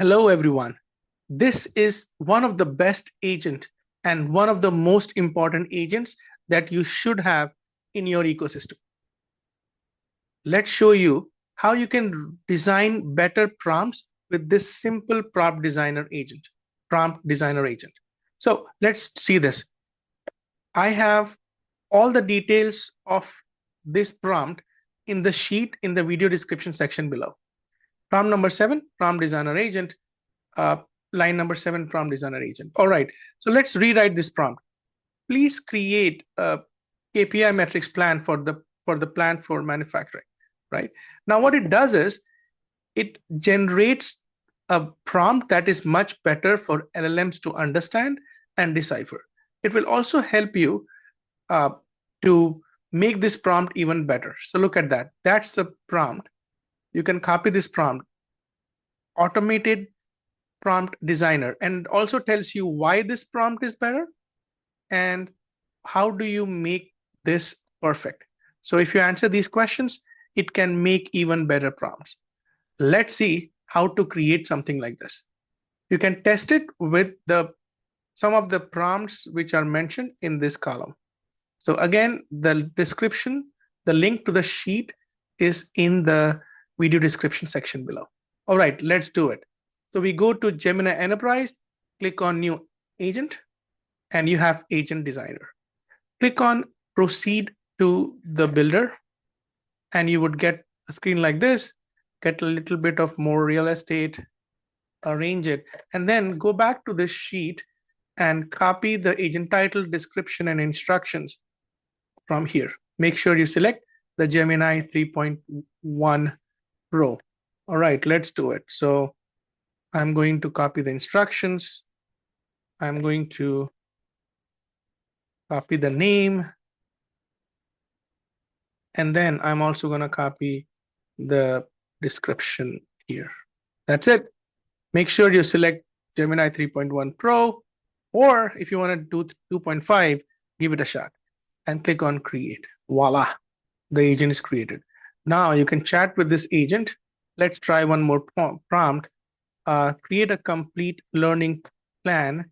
Hello, everyone. This is one of the best agent and one of the most important agents that you should have in your ecosystem. Let's show you how you can design better prompts with this simple prompt designer agent. So let's see this. I have all the details of this prompt in the sheet in the video description section below. Prompt number 7, prompt designer agent. uh, Line number 7, prompt designer agent. All right, so let's rewrite this prompt. Please create a KPI metrics plan for the plan for manufacturing. Right now, what it does is it generates a prompt that is much better for LLMs to understand and decipher. It will also help you uh, to make this prompt even better. So look at that. That's the prompt. You can copy this prompt. Automated prompt designer, and also tells you why this prompt is better and how do you make this perfect. So if you answer these questions, it can make even better prompts. Let's see how to create something like this. You can test it with some of the prompts which are mentioned in this column. So again, the description, the link to the sheet is in the video description section below. All right, let's do it. So we go to Gemini Enterprise, click on New Agent, and you have Agent Designer. Click on Proceed to the Builder, and you would get a screen like this, get a little bit of more real estate, arrange it, and then go back to this sheet and copy the agent title, description, and instructions from here. Make sure you select the Gemini 3.1 Pro. All right, let's do it. So I'm going to copy the instructions. I'm going to copy the name. And then I'm also going to copy the description here. That's it. Make sure you select Gemini 3.1 Pro, or if you want to do 2.5, give it a shot and click on create. Voila, the agent is created. Now you can chat with this agent. Let's try one more prompt. Create a complete learning plan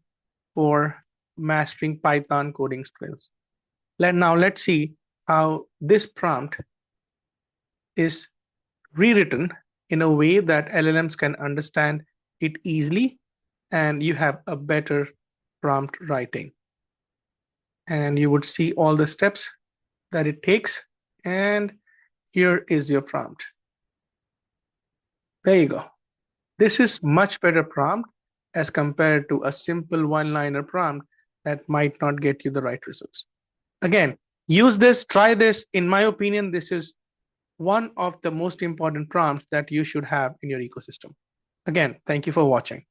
for mastering Python coding skills. Now let's see how this prompt is rewritten in a way that LLMs can understand it easily, and you have a better prompt writing. And you would see all the steps that it takes, and here is your prompt. There you go. This is much better prompt as compared to a simple one-liner prompt that might not get you the right results. Again, use this, try this. In my opinion, this is one of the most important prompts that you should have in your ecosystem. Again, thank you for watching.